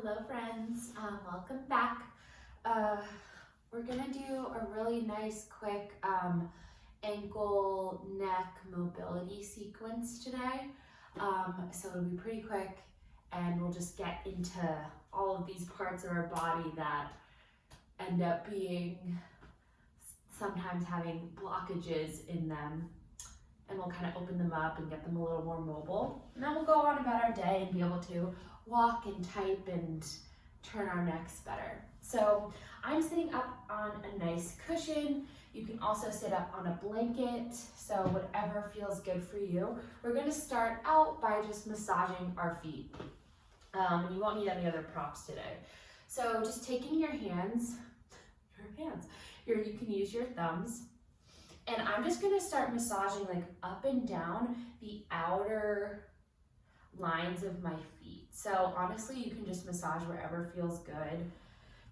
Hello friends, welcome back. We're gonna do a really nice quick ankle neck mobility sequence today. So it'll be pretty quick and we'll just get into all of these parts of our body that end up being sometimes having blockages in them, and we'll kind of open them up and get them a little more mobile. And then we'll go on about our day and be able to walk and type and turn our necks better. So I'm sitting up on a nice cushion. You can also sit up on a blanket, so whatever feels good for you. We're gonna start out by just massaging our feet. And you won't need any other props today. So just taking your hands, you can use your thumbs, and I'm just gonna start massaging like up and down the outer lines of my feet. So honestly, you can just massage wherever feels good.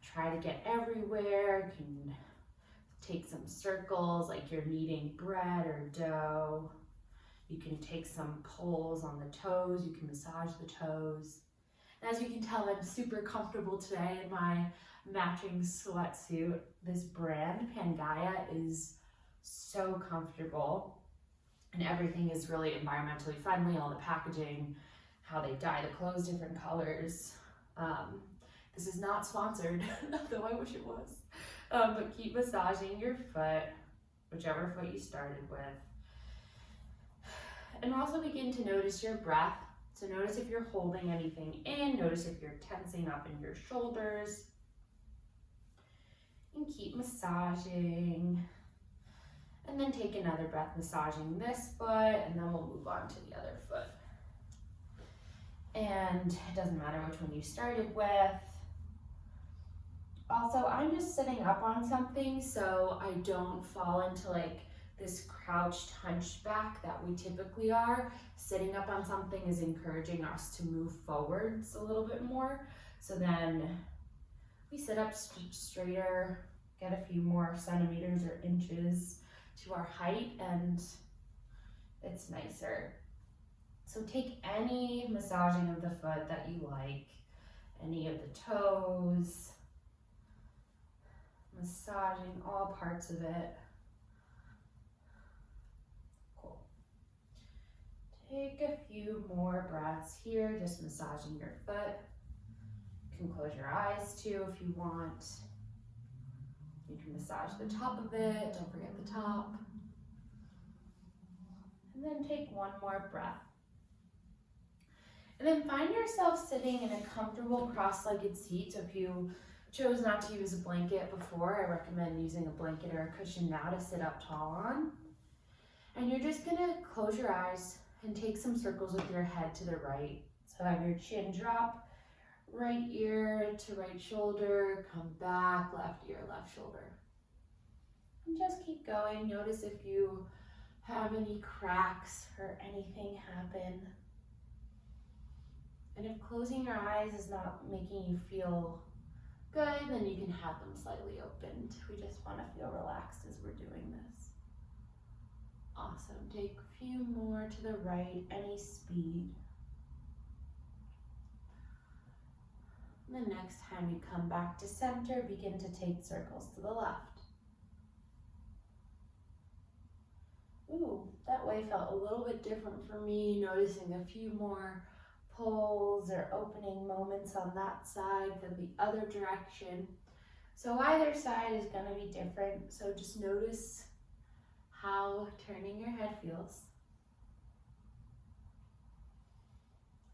Try to get everywhere. You can take some circles like you're kneading bread or dough. You can take some pulls on the toes. You can massage the toes. And as you can tell, I'm super comfortable today in my matching sweatsuit. This brand, Pangaia, is so comfortable, and everything is really environmentally friendly. All the packaging, how they dye the clothes different colors. This is not sponsored, though I wish it was. But keep massaging your foot, whichever foot you started with. And also begin to notice your breath. So notice if you're holding anything in, notice if you're tensing up in your shoulders. And keep massaging. And then take another breath massaging this foot, and then we'll move on to the other foot. And it doesn't matter which one you started with. Also, I'm just sitting up on something so I don't fall into like this crouched hunchback that we typically are. Sitting up on something is encouraging us to move forwards a little bit more. So then we sit up straighter, get a few more centimeters or inches to our height, and it's nicer. So take any massaging of the foot that you like, any of the toes, massaging all parts of it. Cool. Take a few more breaths here, just massaging your foot. You can close your eyes too if you want. You can massage the top of it, don't forget the top. And then take one more breath. And then find yourself sitting in a comfortable cross-legged seat. So if you chose not to use a blanket before, I recommend using a blanket or a cushion now to sit up tall on. And you're just gonna close your eyes and take some circles with your head to the right. So have your chin drop, right ear to right shoulder, come back, left ear, left shoulder. And just keep going. Notice if you have any cracks or anything happen. And if closing your eyes is not making you feel good, then you can have them slightly opened. We just want to feel relaxed as we're doing this. Awesome. Take a few more to the right, any speed. And the next time you come back to center, begin to take circles to the left. Ooh, that way felt a little bit different for me, noticing a few more pulls or opening moments on that side than the other direction. So either side is going to be different, so just notice how turning your head feels.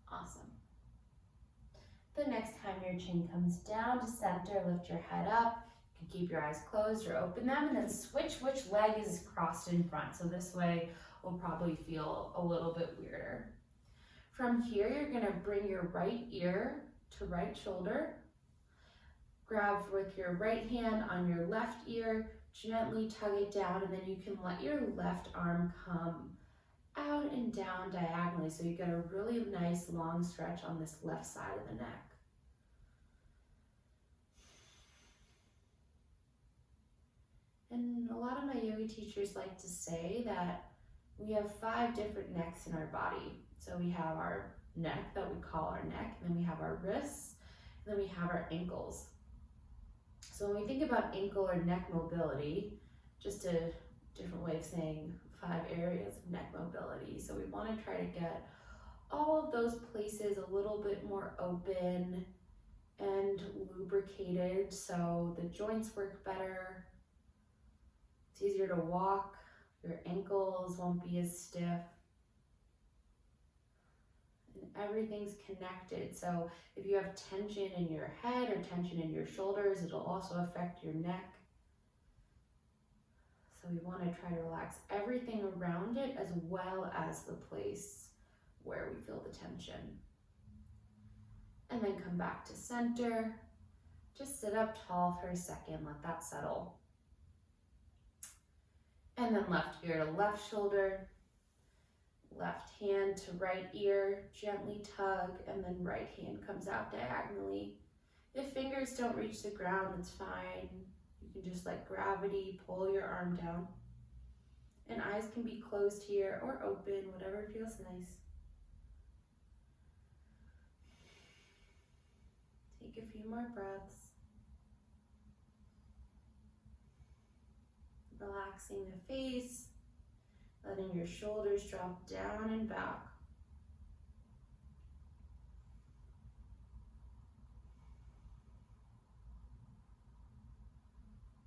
Awesome. The next time your chin comes down to center, lift your head up. You can keep your eyes closed or open them, and then switch which leg is crossed in front. So this way will probably feel a little bit weirder. From here, you're gonna bring your right ear to right shoulder. Grab with your right hand on your left ear, gently tug it down, and then you can let your left arm come out and down diagonally. So you get a really nice long stretch on this left side of the neck. And a lot of my yoga teachers like to say that we have 5 different necks in our body. So we have our neck that we call our neck, and then we have our wrists, then we have our ankles. So when we think about ankle or neck mobility, just a different way of saying 5 areas of neck mobility. So we want to try to get all of those places a little bit more open and lubricated so the joints work better. It's easier to walk. Your ankles won't be as stiff. And everything's connected. So if you have tension in your head or tension in your shoulders, it'll also affect your neck. So we want to try to relax everything around it as well as the place where we feel the tension. And then come back to center. Just sit up tall for a second, let that settle. And then left ear to left shoulder, left hand to right ear, gently tug, and then right hand comes out diagonally. If fingers don't reach the ground, it's fine. You can just let gravity pull your arm down. And eyes can be closed here or open, whatever feels nice. Take a few more breaths. Relaxing the face, letting your shoulders drop down and back.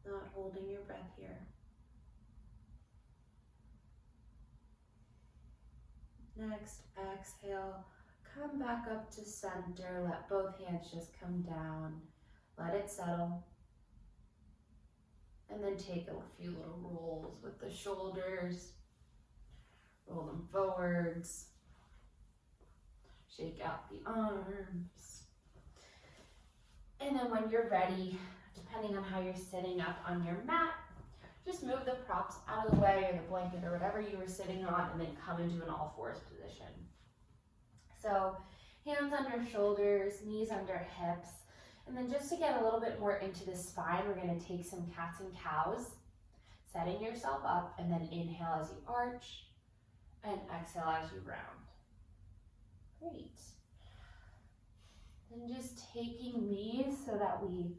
Not holding your breath here. Next, exhale, come back up to center, let both hands just come down, let it settle. And then take a few little rolls with the shoulders, roll them forwards, shake out the arms. And then when you're ready, depending on how you're sitting up on your mat, just move the props out of the way or the blanket or whatever you were sitting on and then come into an all fours position. So hands under shoulders, knees under hips. And then just to get a little bit more into the spine, we're going to take some cats and cows, setting yourself up, and then inhale as you arch and exhale as you round. Great. And just taking these so that we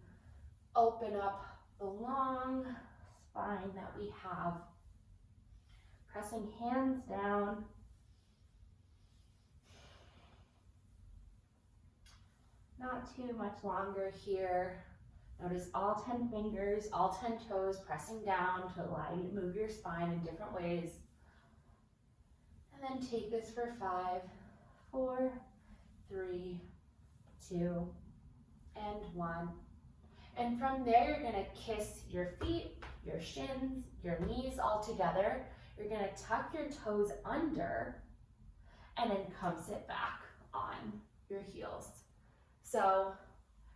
open up the long spine that we have. Pressing hands down. Not too much longer here. Notice all 10 fingers, all 10 toes pressing down to allow you to move your spine in different ways. And then take this for 5, 4, 3, 2, and 1. And from there, you're gonna kiss your feet, your shins, your knees all together. You're gonna tuck your toes under and then come sit back on your heels. So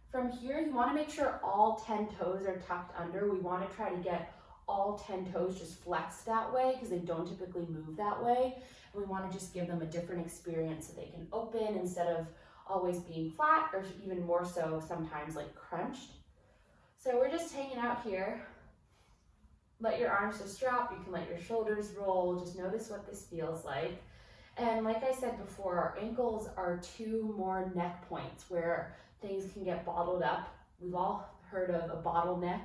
from here, you want to make sure all 10 toes are tucked under. We want to try to get all 10 toes just flexed that way because they don't typically move that way. And we want to just give them a different experience so they can open instead of always being flat or even more so sometimes like crunched. So we're just hanging out here. Let your arms just drop. You can let your shoulders roll. Just notice what this feels like. And like I said before, our ankles are 2 more neck points where things can get bottled up. We've all heard of a bottleneck,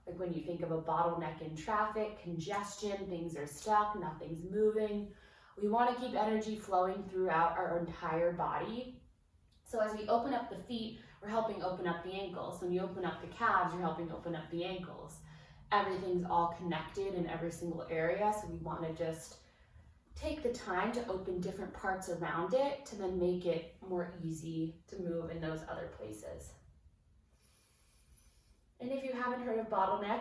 like when you think of a bottleneck in traffic, congestion, things are stuck, nothing's moving. We want to keep energy flowing throughout our entire body. So as we open up the feet, we're helping open up the ankles. When you open up the calves, you're helping open up the ankles. Everything's all connected in every single area, so we want to just take the time to open different parts around it to then make it more easy to move in those other places. And if you haven't heard of bottleneck,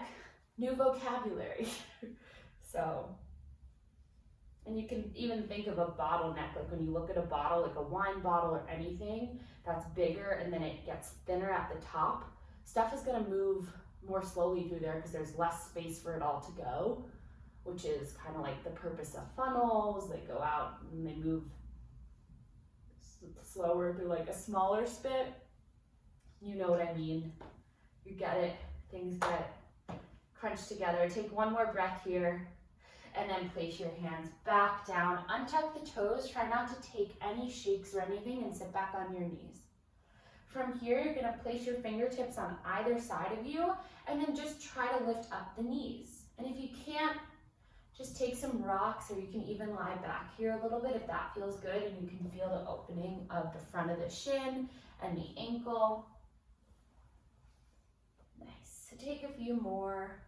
new vocabulary. And you can even think of a bottleneck, like when you look at a bottle, like a wine bottle or anything that's bigger and then it gets thinner at the top, stuff is gonna move more slowly through there because there's less space for it all to go, which is kind of like the purpose of funnels. They go out and they move slower through like a smaller spit. You know what I mean. You get it. Things get crunched together. Take one more breath here and then place your hands back down. Untuck the toes. Try not to take any shakes or anything and sit back on your knees. From here, you're gonna place your fingertips on either side of you and then just try to lift up the knees. And if you can't, just take some rocks, or you can even lie back here a little bit if that feels good and you can feel the opening of the front of the shin and the ankle. Nice. So take a few more.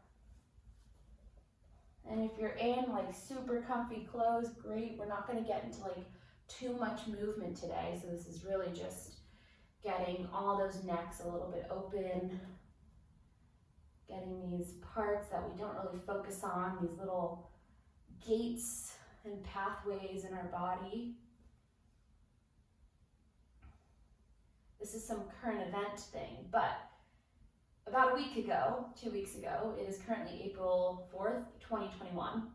And if you're in like super comfy clothes, great. We're not gonna get into like too much movement today. So this is really just getting all those necks a little bit open, getting these parts that we don't really focus on, these little gates and pathways in our body. This is some current event thing, but about a week ago, 2 weeks ago, it is currently April 4th, 2021,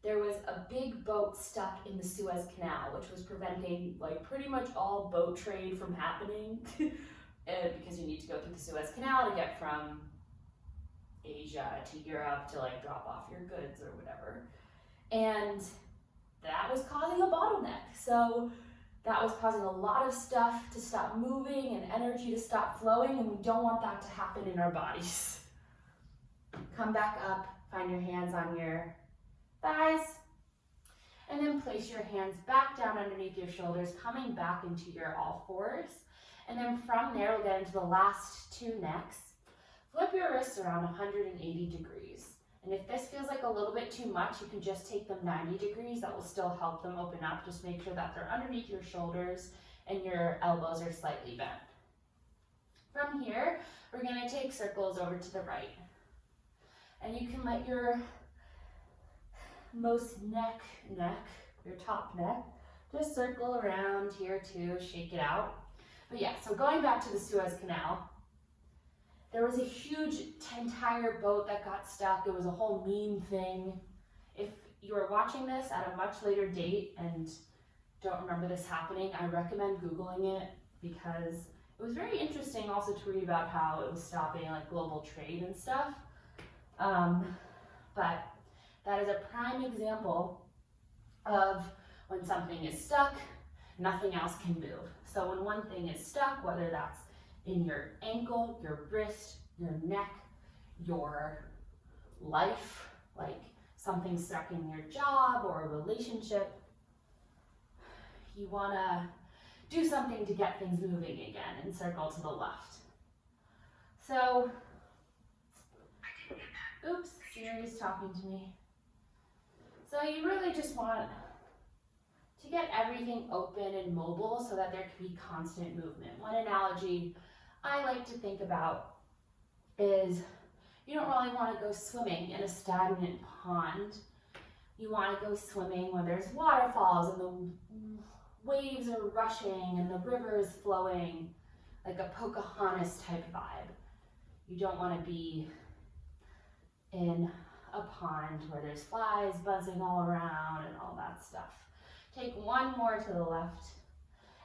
there was a big boat stuck in the Suez Canal, which was preventing like pretty much all boat trade from happening because you need to go through the Suez Canal to get from Asia to Europe to like drop off your goods or whatever. And that was causing a bottleneck. So that was causing a lot of stuff to stop moving and energy to stop flowing, and we don't want that to happen in our bodies. Come back up, find your hands on your thighs, and then place your hands back down underneath your shoulders, coming back into your all fours. And then from there, we'll get into the last two necks. Flip your wrists around 180 degrees. And if this feels like a little bit too much, you can just take them 90 degrees. That will still help them open up. Just make sure that they're underneath your shoulders and your elbows are slightly bent. From here, we're gonna take circles over to the right. And you can let your most neck, your top neck, just circle around here too, shake it out. But yeah, so going back to the Suez Canal, there was a huge entire boat that got stuck. It was a whole meme thing. If you are watching this at a much later date and don't remember this happening, I recommend Googling it because it was very interesting also to read about how it was stopping like global trade and stuff. But that is a prime example of when something is stuck, nothing else can move. So when one thing is stuck, whether that's in your ankle, your wrist, your neck, your life, like something stuck in your job or a relationship, you want to do something to get things moving again and circle to the left. So, oops, Siri's talking to me. So you really just want to get everything open and mobile so that there can be constant movement. One analogy I like to think about is you don't really want to go swimming in a stagnant pond. You want to go swimming where there's waterfalls and the waves are rushing and the river is flowing, like a Pocahontas type vibe. You don't want to be in a pond where there's flies buzzing all around and all that stuff. Take one more to the left.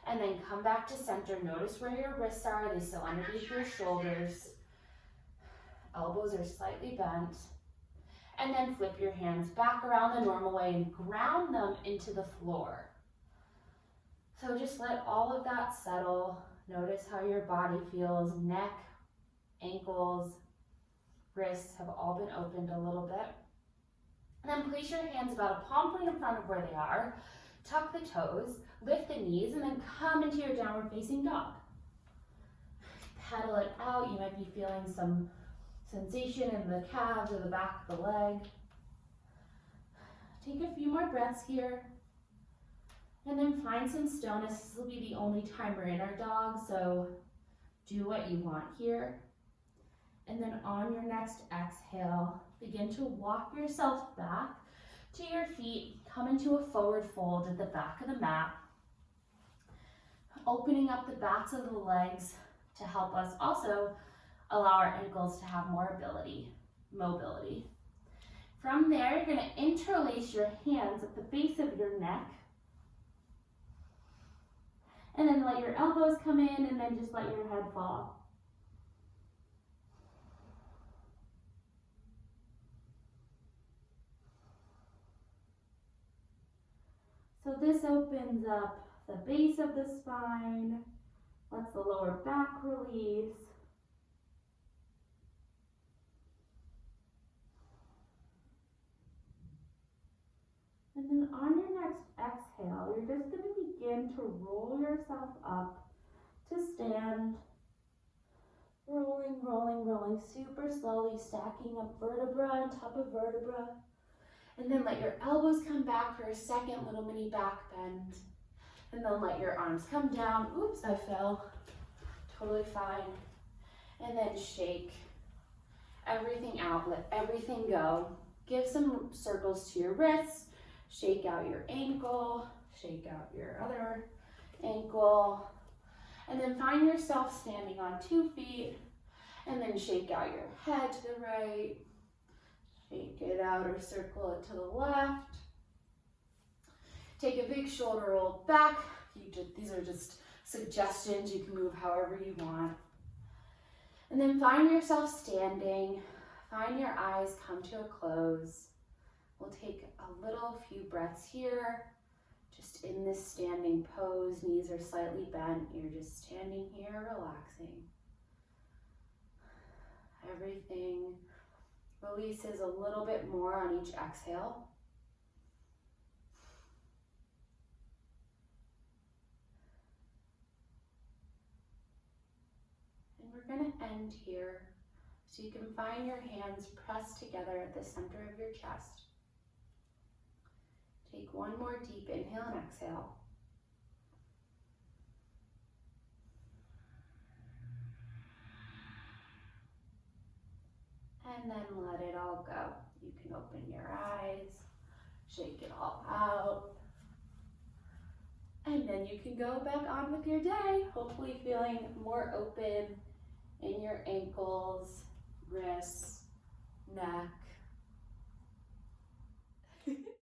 And then come back to center. Notice where your wrists are. They still underneath your shoulders. Elbows are slightly bent. And then flip your hands back around the normal way and ground them into the floor. So just let all of that settle. Notice how your body feels. Neck, ankles, wrists have all been opened a little bit. And then place your hands about a palm point in front of where they are. Tuck the toes, lift the knees, and then come into your downward facing dog. Pedal it out. You might be feeling some sensation in the calves or the back of the leg. Take a few more breaths here. And then find some stillness. This will be the only time we're in our dog, so do what you want here. And then on your next exhale, begin to walk yourself back to your feet. Come into a forward fold at the back of the mat, opening up the backs of the legs to help us also allow our ankles to have more mobility. From there, you're going to interlace your hands at the base of your neck, and then let your elbows come in, and then just let your head fall. So this opens up the base of the spine, Let the lower back release. And then on your next exhale, you're just going to begin to roll yourself up to stand. Rolling, rolling, rolling, super slowly, stacking up vertebra on top of vertebra. And then let your elbows come back for a second little mini back bend. And then let your arms come down. Oops, I fell. Totally fine. And then shake everything out, let everything go. Give some circles to your wrists. Shake out your ankle, shake out your other ankle. And then find yourself standing on 2 feet. And then shake out your head to the right. Shake it out or circle it to the left. Take a big shoulder roll back. These are just suggestions. You can move however you want. And then find yourself standing. Find your eyes come to a close. We'll take a few breaths here. Just in this standing pose, knees are slightly bent. You're just standing here, relaxing. Everything releases a little bit more on each exhale. And we're going to end here. So you can find your hands pressed together at the center of your chest. Take one more deep inhale and exhale. And then let it all go. You can open your eyes, shake it all out. And then you can go back on with your day, hopefully feeling more open in your ankles, wrists, neck,